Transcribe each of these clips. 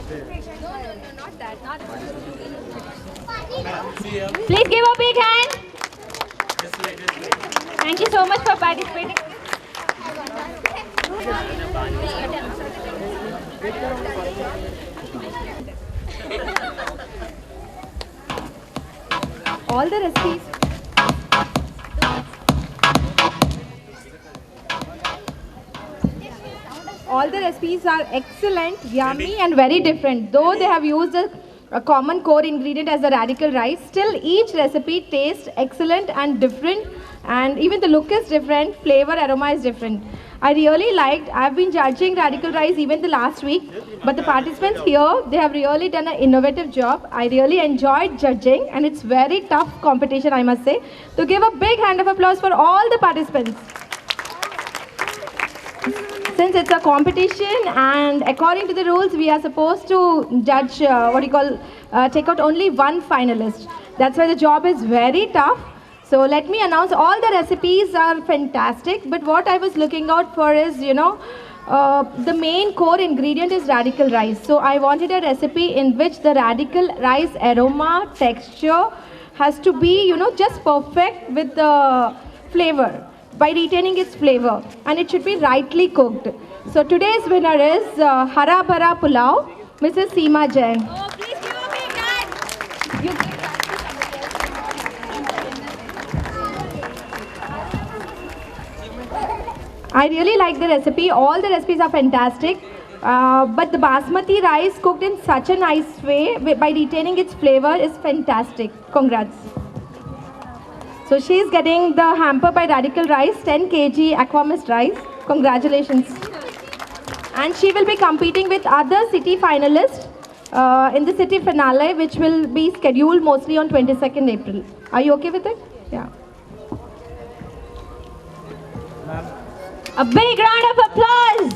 Not that. Not Please give a big hand. Thank you so much for participating. all the recipes. All the recipes are excellent, yummy, and very different. Though they have used a common core ingredient as the radical rice, still each recipe tastes excellent and different, and even the look is different, flavor, aroma is different. I really liked, I've been judging radical rice even the last week, but the participants here, they have really done an innovative job. I really enjoyed judging, and it's very tough competition, I must say. So give a big hand of applause for all the participants. Since it's a competition and according to the rules, we are supposed to judge, take out only one finalist. That's why the job is very tough. So let me announce, all the recipes are fantastic, but what I was looking out for is, the main core ingredient is radical rice. So I wanted a recipe in which the radical rice aroma, texture has to be, just perfect with the flavor, by retaining its flavor, and it should be rightly cooked. So today's winner is Hara Bhara Pulao, Mrs. Seema Jain. Oh, please give a big hand. You- I really like the recipe. All the recipes are fantastic. But the basmati rice cooked in such a nice way by retaining its flavor is fantastic. Congrats. So she is getting the hamper by Radical Rice, 10 kg Aquamist rice. Congratulations. And she will be competing with other city finalists in the city finale, which will be scheduled mostly on 22nd April. Are you okay with it? Yeah. A big round of applause.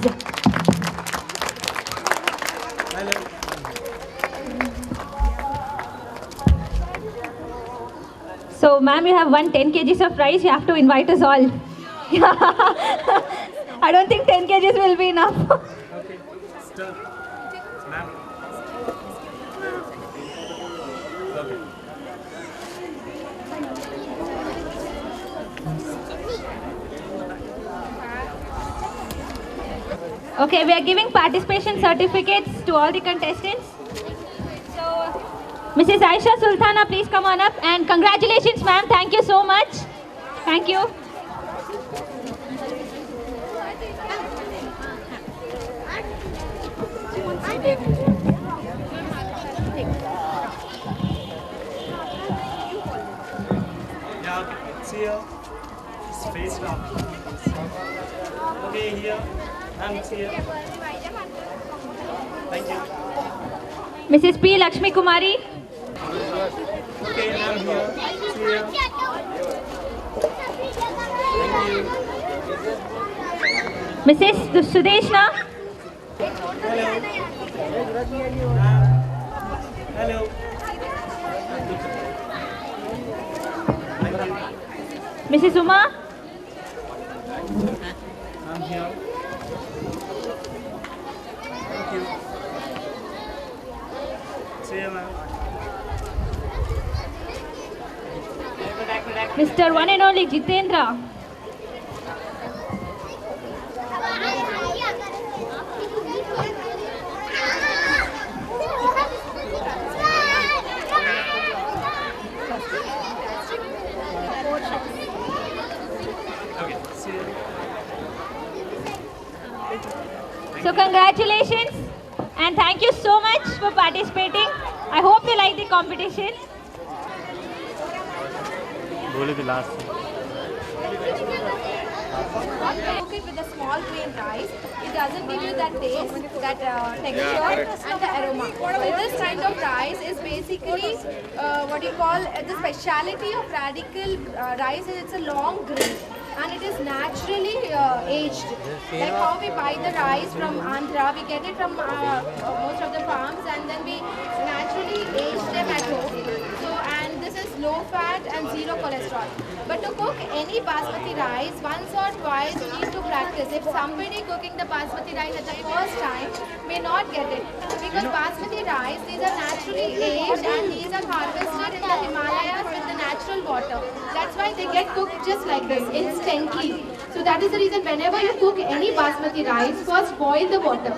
So, ma'am, you have won 10 kgs of rice. You have to invite us all. I don't think 10 kgs will be enough. Okay. Still, ma'am. Okay. Okay, we are giving participation certificates to all the contestants. So, Mrs. Aisha Sultana, please come on up, and congratulations, ma'am. Thank you so much. Thank you. Yeah, okay. See here. Just face it up. Okay, here. And here. Thank you. Mrs. P. Lakshmi Kumari. Okay, ma'am, here. See here. Thank you. Mrs. Sudeshna. Hello. Hello. Thank you. Mrs. Uma. I'm here. Thank you. See you, ma'am. Mr. One and only Jitendra. Okay, see you. So congratulations and thank you so much for participating. I hope you like the competition. बोले थे last Cook it with a small grain rice. It doesn't give you that taste, that texture, and the aroma. So this kind of rice is basically the speciality of radical rice is it's a long grain and it is naturally aged. Like how we buy the rice from Andhra, we get it from most of the farms and then we naturally age them at home. So and this is low fat and zero cholesterol. But to cook any basmati rice, once or twice you need to practice. If somebody cooking the basmati rice at the first time may not get it, because basmati rice, these are naturally aged and these are harvested in the Himalayas with the natural water. That's why they get cooked just like this, instantly. So that is the reason whenever you cook any basmati rice, first boil the water.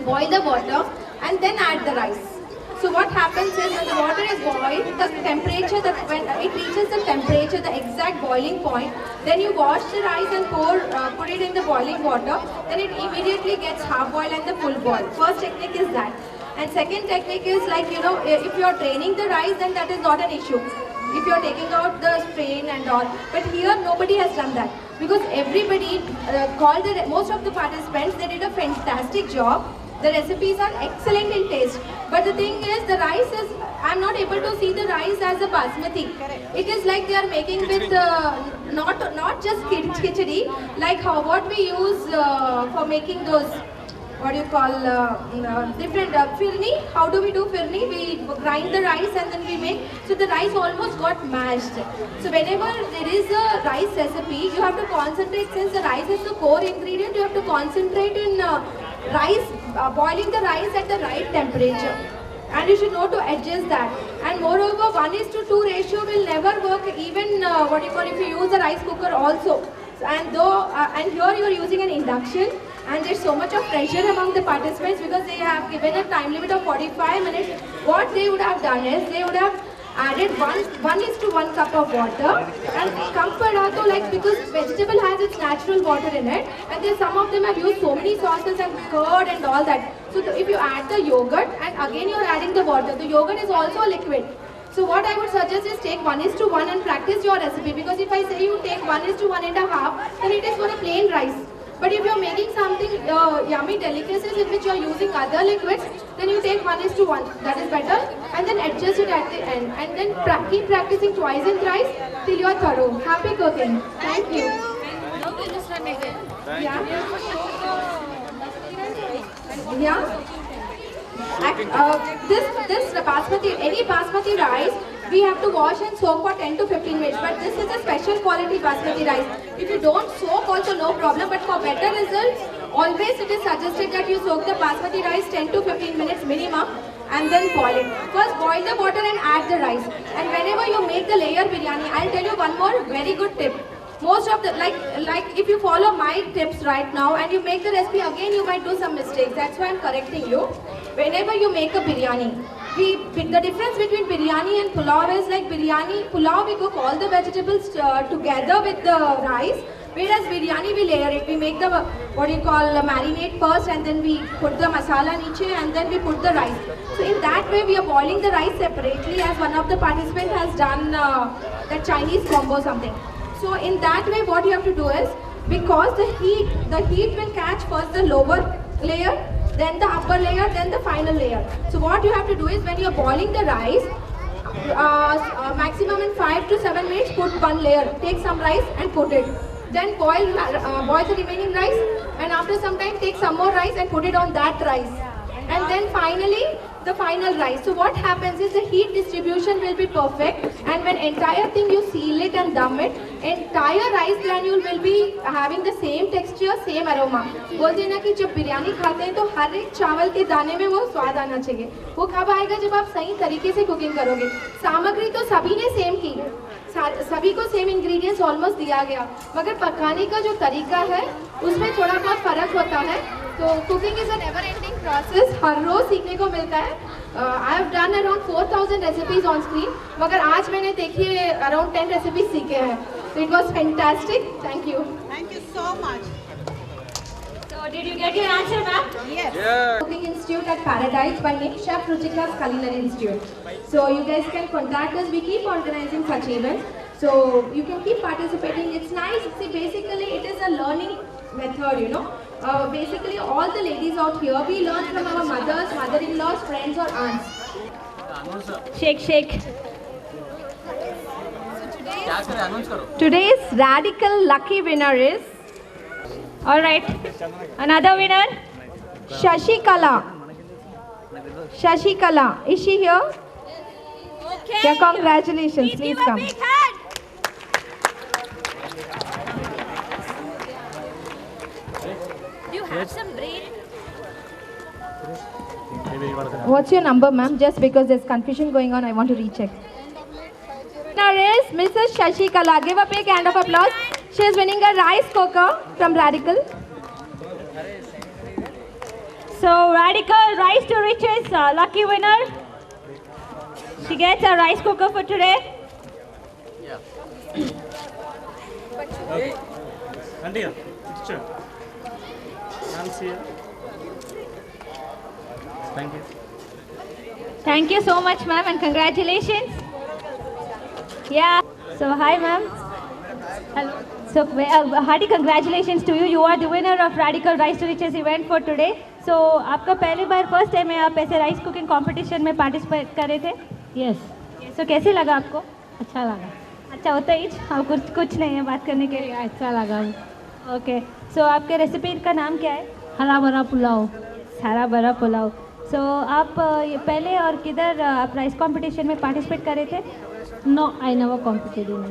Boil the water and then add the rice. So what happens is when the water is boiled, the temperature, when it reaches the temperature, the exact boiling point, then you wash the rice and put it in the boiling water, then it immediately gets half boiled and the full boil. First technique is that. And second technique is like, you know, if you are draining the rice, then that is not an issue. If you are taking out the strain and all. But here nobody has done that. Because everybody most of the participants, they did a fantastic job. The recipes are excellent in taste. But the thing is, the rice is, I'm not able to see the rice as a basmati. It is like they are making with, not just khichdi, like what we use for making those, what do you call, different firni. How do we do firni? We grind the rice and then we make, so the rice almost got mashed. So whenever there is a rice recipe, you have to concentrate, since the rice is the core ingredient, you have to concentrate in boiling the rice at the right temperature. And you should know to adjust that. And moreover, 1:2 ratio will never work even if you use a rice cooker also. And here you are using an induction, and there's so much of pressure among the participants because they have given a time limit of 45 minutes. What they would have done is they would have added 1:1 cup of water and kampadhato, like, because vegetable has its natural water in it, and then some of them have used so many sauces and curd and all that. So if you add the yogurt and again you are adding the water, the yogurt is also a liquid. So what I would suggest is take 1:1 and practice your recipe, because if I say you take 1:1.5, then it is for a plain rice. But if you are making something yummy delicacies in which you are using other liquids, then you take 1:1. That is better, and then adjust it at the end, and then keep practicing twice and thrice till you are thorough. Happy cooking. Thank you. Yeah. This basmati, any basmati rice, we have to wash and soak for 10 to 15 minutes. But this is a special quality basmati rice. If you don't soak also no problem, but for better results, always it is suggested that you soak the basmati rice 10 to 15 minutes minimum and then boil it. First boil the water and add the rice. And whenever you make the layer biryani, I'll tell you one more very good tip. Most of the, like if you follow my tips right now and you make the recipe again, you might do some mistakes. That's why I'm correcting you. Whenever you make a biryani, the difference between biryani and pulao is like pulao we cook all the vegetables together with the rice, whereas biryani we layer it. We make the marinade first, and then we put the masala niche, and then we put the rice. So in that way we are boiling the rice separately, as one of the participants has done the Chinese combo something. So in that way what you have to do is, because the heat will catch first the lower layer, then the upper layer, then the final layer. So what you have to do is, when you are boiling the rice, maximum in 5 to 7 minutes, put one layer. Take some rice and put it. Then boil the remaining rice, and after some time take some more rice and put it on that rice. And then finally the final rice. So what happens is the heat distribution will be perfect, and when entire thing you seal it and dum it, entire rice granule will be having the same texture, same aroma. बोलते हैं ना कि जब बिरयानी खाते हैं तो हर एक चावल के दाने में वो स्वाद आना चाहिए. वो कब आएगा? जब आप सही तरीके से कुकिंग करोगे. सामग्री तो सभी ने सेम की, सभी को सेम इंग्रेडिएंट्स ऑलमोस्ट दिया गया, मगर पकाने का जो तरीका है उसमें थोड़ा बहुत फर्क होता है. तो cooking is a never ending process, हर रोज सीखने को मिलता है. I have done around 4000 recipes on screen, मगर आज मैंने देखिए अराउंड 10 रेसिपीज सीखे हैं. So it was fantastic. Thank you. Thank you so much. So did you get your answer, ma'am? Yes. Cooking Institute at Paradise by name Chef Ruchika's Culinary Institute. So you guys can contact us. We keep organizing such events. So you can keep participating. It's nice. See, basically it is a learning method, you know. Basically all the ladies out here, we learn from our mothers, mother-in-laws, friends or aunts. Shake. Today's radical lucky winner is All right. Another winner. Shashikala. Shashikala. Is she here? Okay. Yeah, congratulations. Please Please give a come. big hand. Do you have some brain? What's your number, ma'am? Just because there's confusion going on, I want to recheck. Now is Mrs. Shashi Kala. Give a big hand of applause. She is winning a rice cooker from Radical. So Radical Rise to Riches, lucky winner. She gets a rice cooker for today. Okay. Auntie, picture. Nancy here. Thank you. Thank you so much, ma'am, and congratulations. Yeah. So hi, ma'am. Hello. So hearty congratulations to you. You are the winner of Radical Rise to Riches event for today. So आपका पहली बार first time है आप ऐसे rice cooking competition में participate कर रहे थे? Yes so कैसे लगा आपको? अच्छा लगा अच्छा होता ही अब कुछ नहीं है बात करने के लिए। अच्छा लगा ओके सो आपके रेसिपी का नाम क्या है? हरा भरा पुलाव हरा भरा पुलाव। सो आप ये पहले और किधर आप राइस कंपटीशन में पार्टिसिपेट कर रहे थे? No I never competed in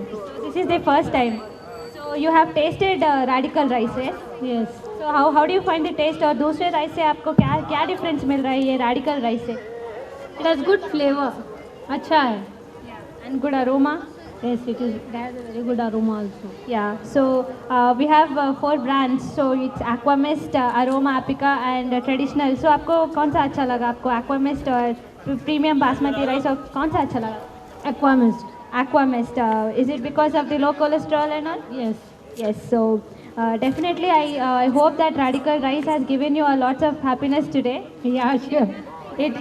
this is the first time. So you have tested radical rice है? Yes so how do you find the taste और दूसरे राइस से आपको क्या क्या डिफरेंस मिल रहा है ये रेडिकल राइस से? इट हैज गुड फ्लेवर अच्छा है and good aroma? Yes it is that very good aroma also Yeah, so we have 4 brands. So it's Aquamist, Aroma, Apica and Traditional. So आपको कौन सा अच्छा लगा? आपको Aquamist और Premium Basmati Rice और कौन सा अच्छा लगा? एक्वामिस्ट Aquamist. Is it because of the low cholesterol and all? Yes Yes. So definitely, I hope that Radical Rice has given you a lots of happiness today. या sure It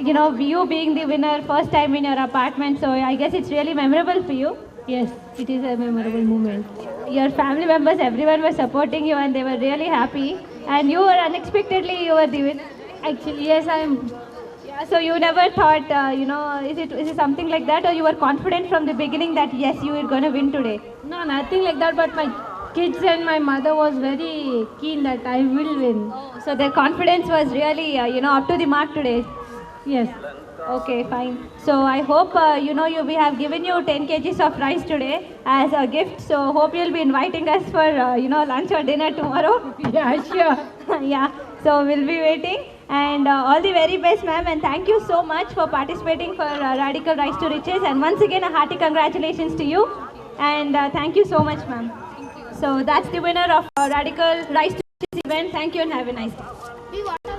you being the winner first time in your apartment. So I guess it's really memorable for you. Yes it is a memorable moment Your family members, everyone was supporting you and they were really happy. And you were unexpectedly, you were the winner. Actually yes I am Yeah, so you never thought, is it something like that, or you were confident from the beginning that yes, you were going to win today? No nothing like that but my kids and my mother was very keen that I will win. So their confidence was really, up to the mark today. Yes. Okay, fine. So I hope, we have given you 10 kgs of rice today as a gift. So hope you'll be inviting us for, lunch or dinner tomorrow. Yeah, sure. Yeah, so we'll be waiting. And all the very best, ma'am. And thank you so much for participating for Radical Rise to Riches. And once again, a hearty congratulations to you. And thank you so much, ma'am. So that's the winner of Radical Rise to Riches event. Thank you and have a nice day.